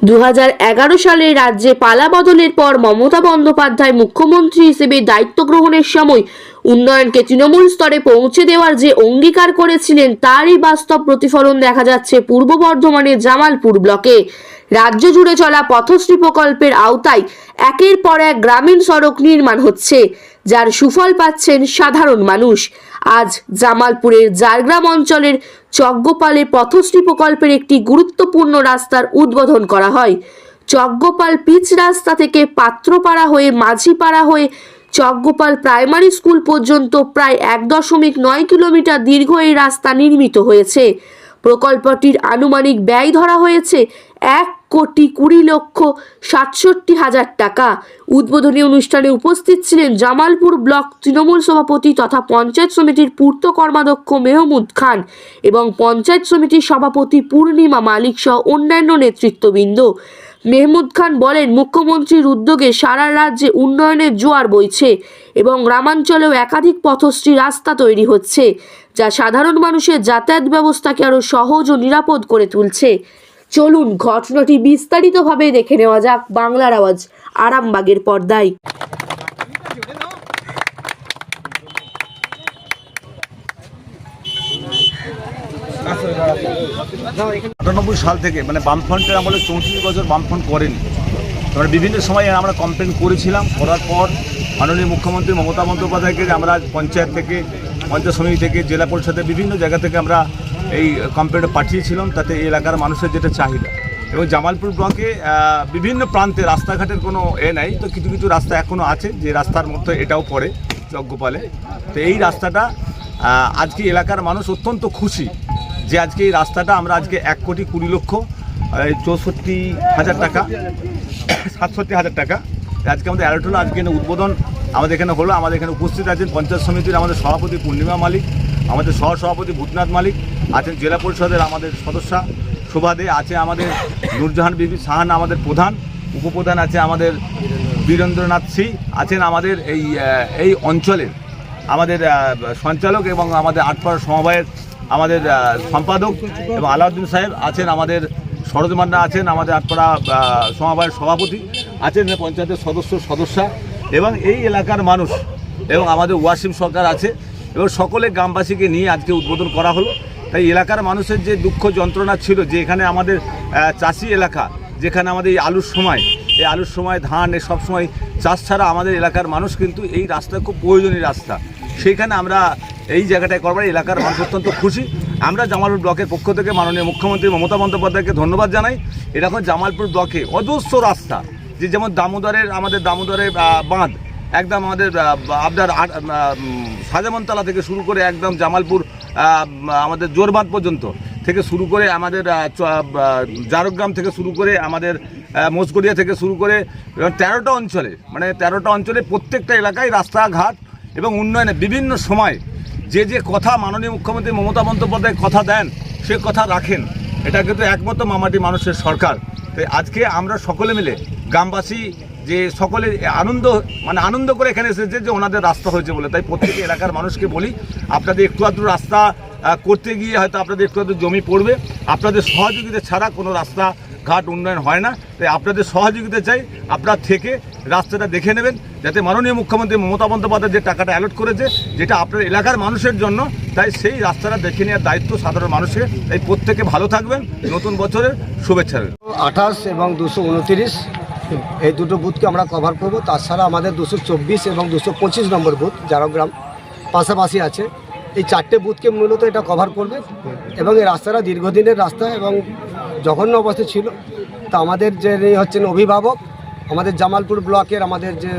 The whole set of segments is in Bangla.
2011 সালে রাজ্যে পালা বদলের পর মমতা বন্দ্যোপাধ্যায় মুখ্যমন্ত্রী হিসেবে দায়িত্ব গ্রহণের সময় উন্নয়নকে তৃণমূল স্তরে পৌঁছে দেওয়ার যে অঙ্গীকার করেছিলেন তারই বাস্তব প্রতিফলন দেখা যাচ্ছে পূর্ব বর্ধমানের জামালপুর ব্লকে। রাজ্য জুড়ে চলা পথশ্রী প্রকল্পের আওতায় একের পর এক গ্রামীণ সড়ক নির্মাণ হচ্ছে, যার সুফল পাচ্ছেন সাধারণ মানুষ। আজ জামালপুরের ঝাড়গ্রাম অঞ্চলের চকগোপালে পথশ্রী প্রকল্পের একটি গুরুত্বপূর্ণ রাস্তার উদ্বোধন করা হয়। চকগোপাল পিচ রাস্তা থেকে পাত্রপাড়া হয়ে মাঝিপাড়া হয়ে চকগোপাল প্রাইমারি স্কুল পর্যন্ত প্রায় 1.9 কিলোমিটার দীর্ঘ এই রাস্তা নির্মিত হয়েছে। প্রকল্পটির আনুমানিক ব্যয় ধরা হয়েছে 1,20,67,000 টাকা। উদ্বোধনী অনুষ্ঠানে উপস্থিত ছিলেন জামালপুর ব্লক তৃণমূল সভাপতি তথা পঞ্চায়েত সমিতির পূর্ত কর্মাধ্যক্ষ মেহমুদ খান এবং পঞ্চায়েত সমিতির সভাপতি পূর্ণিমা মালিক সহ অন্যান্য নেতৃত্ববৃন্দ। মেহমুদ খান বলেন, মুখ্যমন্ত্রীর উদ্যোগে সারা রাজ্যে উন্নয়নের জোয়ার বইছে এবং গ্রামাঞ্চলেও একাধিক পথশ্রী রাস্তা তৈরি হচ্ছে, যা সাধারণ মানুষের যাতায়াত ব্যবস্থাকে আরও সহজ ও নিরাপদ করে তুলছে। চলুন ঘটনাটি বিস্তারিতভাবে দেখে নেওয়া যাক বাংলার আওয়াজ আরামবাগের পর্দায়। 98 সাল থেকে মানে বামফ্রন্টের আমলে 34 বছর বামফ্রন্ট করেনি। আমরা বিভিন্ন সময় আমরা কমপ্লেন করেছিলাম, করার পর মাননীয় মুখ্যমন্ত্রী মমতা বন্দ্যোপাধ্যায়কে আমরা পঞ্চায়েত থেকে, পঞ্চায়েত সমিতি থেকে, জেলা পরিষদের বিভিন্ন জায়গা থেকে আমরা এই কমপ্লেনটা পাঠিয়েছিলাম, তাতে এই এলাকার মানুষের যেটা চাহিদা। এবং জামালপুর ব্লকে বিভিন্ন প্রান্তে রাস্তাঘাটের কোনো নাই, তো কিছু কিছু রাস্তা এখনও আছে, যে রাস্তার মধ্যে এটাও পড়ে চকগোপালে। তো এই রাস্তাটা আজকে এলাকার মানুষ অত্যন্ত খুশি যে আজকে এই রাস্তাটা আমরা আজকে 1,64,000 টাকা 67,000 টাকা আজকে আমাদের অ্যালার্ট হলো। আজকে উদ্বোধন আমাদের এখানে হলো। আমাদের এখানে উপস্থিত আছেন পঞ্চায়েত সমিতির আমাদের সভাপতি পূর্ণিমা মালিক, আমাদের সহসভাপতি ভূতনাথ মালিক আছেন, জেলা পরিষদের আমাদের সদস্যা শোভা দে আছে, আমাদের নূরজাহান বিবি সাহান আমাদের প্রধান, উপপ্রধান আছে আমাদের বীরেন্দ্রনাথ সিং আছেন, আমাদের এই অঞ্চলের আমাদের সঞ্চালক এবং আমাদের আটপাড়া সমবায়ের আমাদের সম্পাদক এবং আলাউদ্দিন সাহেব আছেন, আমাদের সরোজ মান্না আছেন, আমাদের আটপাড়া সমবায়ের সভাপতি আছেন, পঞ্চায়েতের সদস্যা এবং এই এলাকার মানুষ এবং আমাদের ওয়াসিম সরকার আছে এবং সকলে গ্রামবাসীকে নিয়ে আজকে উদ্বোধন করা হলো। তাই এলাকার মানুষের যে দুঃখ যন্ত্রণা ছিল, যে এখানে আমাদের চাষি এলাকা, যেখানে আমাদের এই আলুর সময় ধান সব সময় চাষ ছাড়া আমাদের এলাকার মানুষ কিন্তু এই রাস্তা খুব প্রয়োজনীয় রাস্তা, সেইখানে আমরা এই জায়গাটায় করবার এলাকার মানুষ অত্যন্ত খুশি। আমরা জামালপুর ব্লকের পক্ষ থেকে মাননীয় মুখ্যমন্ত্রী মমতা বন্দ্যোপাধ্যায়কে ধন্যবাদ জানাই। এরকম জামালপুর ব্লকে অজস্র রাস্তা, যে যেমন আমাদের দামোদরের বাঁধ একদম আমাদের আপনার সাজামনতলা থেকে শুরু করে একদম জামালপুর আমাদের জোরবাঁধ পর্যন্ত থেকে শুরু করে আমাদের ঝাড়গ্রাম থেকে শুরু করে আমাদের মোসগড়িয়া থেকে শুরু করে 13টা অঞ্চলে, মানে 13টা অঞ্চলে প্রত্যেকটা এলাকায় রাস্তাঘাট এবং উন্নয়নে বিভিন্ন সময় যে কথা মাননীয় মুখ্যমন্ত্রী মমতা বন্দ্যোপাধ্যায় কথা দেন, সে কথা রাখেন। এটা কিন্তু একমাত্র মামাটি মানুষের সরকার। তাই আজকে আমরা সকলে মিলে গ্রামবাসী যে সকলে আনন্দ করে এখানে এসেছে যে ওনাদের রাস্তা হয়েছে বলে। তাই প্রত্যেক এলাকার মানুষকে বলি, আপনাদের একটু আধটু রাস্তা করতে গিয়ে হয়তো আপনাদের একটু আধটু জমি পড়বে, আপনাদের সহযোগিতা ছাড়া কোনো রাস্তাঘাট উন্নয়ন হয় না। তাই আপনাদের সহযোগিতা চাই, আপনারা থেকে রাস্তাটা দেখে নেবেন, যাতে মাননীয় মুখ্যমন্ত্রী মমতা বন্দ্যোপাধ্যায় যে টাকাটা অ্যালট করেছে, যেটা আপনার এলাকার মানুষের জন্য, তাই সেই রাস্তাটা দেখে নেওয়ার দায়িত্ব সাধারণ মানুষের। তাই প্রত্যেকে ভালো থাকবেন, নতুন বছরের শুভেচ্ছা। 28 এবং 229 এই দুটো বুথকে আমরা কভার করব। তাছাড়া আমাদের 224 এবং 225 নম্বর বুথ ঝাড়গ্রাম পাশাপাশি আছে। এই 4টে বুথকে মূলত এটা কভার করবে এবং এই রাস্তাটা দীর্ঘদিনের রাস্তা এবং জঘন্য অবস্থা ছিল। তা আমাদের যে হচ্ছেন অভিভাবক, আমাদের জামালপুর ব্লকের আমাদের যে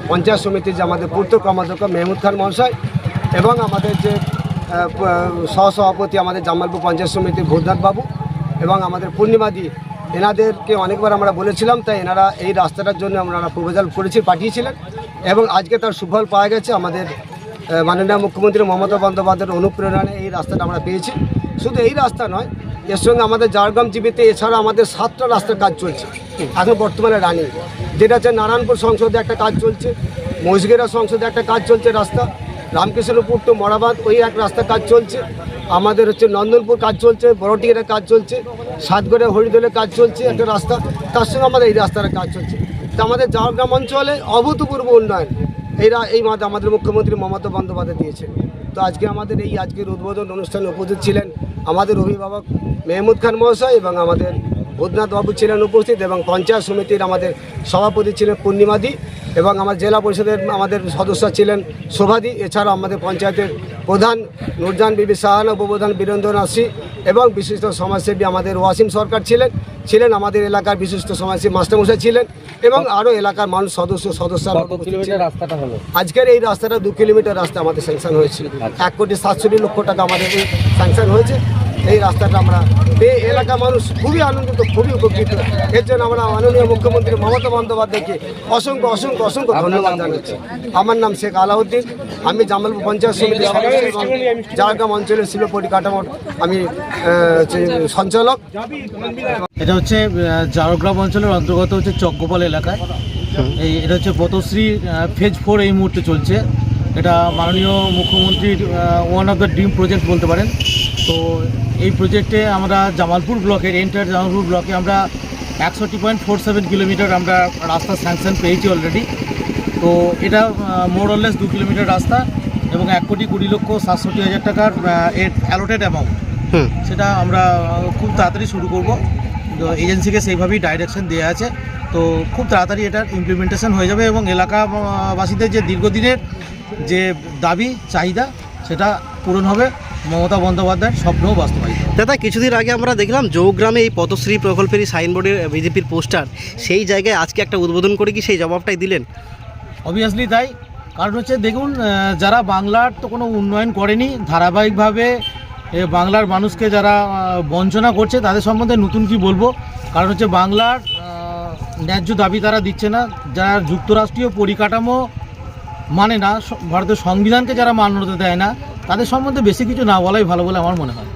পঞ্চায়েত সমিতির যে আমাদের পূর্ত কর্মাধ্যক্ষ মেহমুদ খান মহাশয় এবং আমাদের যে সহসভাপতি আমাদের জামালপুর পঞ্চায়েত সমিতির ভূতনাথ বাবু এবং আমাদের পূর্ণিমাদি, এনাদেরকে অনেকবার আমরা বলেছিলাম। তাই এনারা এই রাস্তাটার জন্য আমরা প্রপোজাল পাঠিয়েছিলেন এবং আজকে তার সুফল পাওয়া গেছে। আমাদের মাননীয় মুখ্যমন্ত্রী মমতা বন্দ্যোপাধ্যায়ের অনুপ্রেরণায় এই রাস্তাটা আমরা পেয়েছি। শুধু এই রাস্তা নয়, এর সঙ্গে আমাদের ঝাড়গ্রাম জীবিতে এছাড়া আমাদের 7টা রাস্তার কাজ চলছে এখন বর্তমানে রানিং, যেটা হচ্ছে নারায়ণপুর সংসদে একটা কাজ চলছে, মহিষগেরা সংসদে একটা কাজ চলছে রাস্তা, রামকৃষ্ণপুর টু মরাবাদ ওই এক রাস্তা কাজ চলছে, আমাদের হচ্ছে নন্দনপুর কাজ চলছে, বড়টিয়ার কাজ চলছে, সাতগড়ে হরিদলের কাজ চলছে একটা রাস্তা, তার সঙ্গে আমাদের এই রাস্তার কাজ চলছে। তো আমাদের ঝাড়গ্রাম অঞ্চলে অভূতপূর্ব উন্নয়ন এই মাঝে আমাদের মুখ্যমন্ত্রী মমতা বন্দ্যোপাধ্যায় দিয়েছেন। তো আজকে আমাদের আজকের উদ্বোধন অনুষ্ঠানে উপস্থিত ছিলেন আমাদের অভিভাবক মেহমুদ খান মহাশয় এবং আমাদের ভূতনাথ বাবু ছিলেন উপস্থিত, এবং পঞ্চায়েত সমিতির আমাদের সভাপতি ছিলেন পূর্ণিমাদি, এবং আমার জেলা পরিষদের আমাদের সদস্য ছিলেন শোভাদি। এছাড়াও আমাদের পঞ্চায়েতের প্রধান নুরজান বিবি সাহানা, উপপ্রধান বীরেন্দ্রনাথ সিং এবং বিশিষ্ট সমাজসেবী আমাদের ওয়াসিম সরকার ছিলেন আমাদের এলাকার বিশিষ্ট সমাজসেবী মাস্টারমশাই ছিলেন, এবং আরও এলাকার মানুষ সদস্য রাস্তাটা হলো আজকের এই রাস্তাটা 2 কিলোমিটার রাস্তা আমাদের স্যাংশন হয়েছে। 1,67,00,000 টাকা আমাদের এই স্যাংশন হয়েছে। এই রাস্তাটা আমরা পেয়ে এলাকার মানুষ খুবই আনন্দিত, খুবই উপকৃত। এর জন্য আমরা মাননীয় মুখ্যমন্ত্রী মমতা বন্দ্যোপাধ্যায়কে অসংখ্য অসংখ্য অসংখ্য ধন্যবাদ জানাচ্ছি। আমার নাম শেখ আলাউদ্দিন, আমি জামালপুর পঞ্চায়েত সমিতির সদস্য এবং ঝাড়গ্রাম অঞ্চলের শিল্প পরিকাঠামোর আমি সঞ্চালক। এটা হচ্ছে ঝাড়গ্রাম অঞ্চলের অন্তর্গত হচ্ছে চকগোপাল এলাকায়। এটা হচ্ছে পথশ্রী ফেজ 4 এই মুহূর্তে চলছে। এটা মাননীয় মুখ্যমন্ত্রীর one of the dream project বলতে পারেন। তো এই প্রজেক্টে আমরা জামালপুর ব্লকের এন্টায়ার জামালপুর ব্লকে আমরা 61.47 কিলোমিটার আমরা রাস্তা স্যাংশন পেয়েছি অলরেডি। তো এটা মোরলেস 2 কিলোমিটার রাস্তা এবং 1,20,67,000 টাকার এর অ্যালোটেড অ্যামাউন্ট, সেটা আমরা খুব তাড়াতাড়ি শুরু করব। তো এজেন্সিকে সেইভাবেই ডাইরেকশন দেওয়া আছে। তো খুব তাড়াতাড়ি এটার ইমপ্লিমেন্টেশন হয়ে যাবে এবং এলাকাবাসীদের যে দীর্ঘদিনের যে দাবি চাহিদা সেটা পূরণ হবে, মমতা বন্দ্যোপাধ্যায়ের স্বপ্নও বাস্তবায়িত। দাদা, কিছুদিন আগে আমরা দেখলাম জৌগ্রামে এই পথশ্রী প্রকল্পের সাইনবোর্ডের বিজেপির পোস্টার, সেই জায়গায় আজকে একটা উদ্বোধন করে কি সেই জবাবটাই দিলেন? অবভিয়াসলি তাই, কারণ হচ্ছে দেখুন, যারা বাংলার তো কোনো উন্নয়ন করেনি, ধারাবাহিকভাবে বাংলার মানুষকে যারা বঞ্চনা করছে তাদের সম্বন্ধে নতুন কি বলবো। কারণ হচ্ছে বাংলার ন্যায্য দাবি তারা দিচ্ছে না, যারা যুক্তরাষ্ট্রীয় পরিকাঠামো মানে না, ভারতের সংবিধানকে যারা মান্যতা দেয় না, তাদের সম্বন্ধে বেশি কিছু না বলাই ভালো বলে আমার মনে হয়।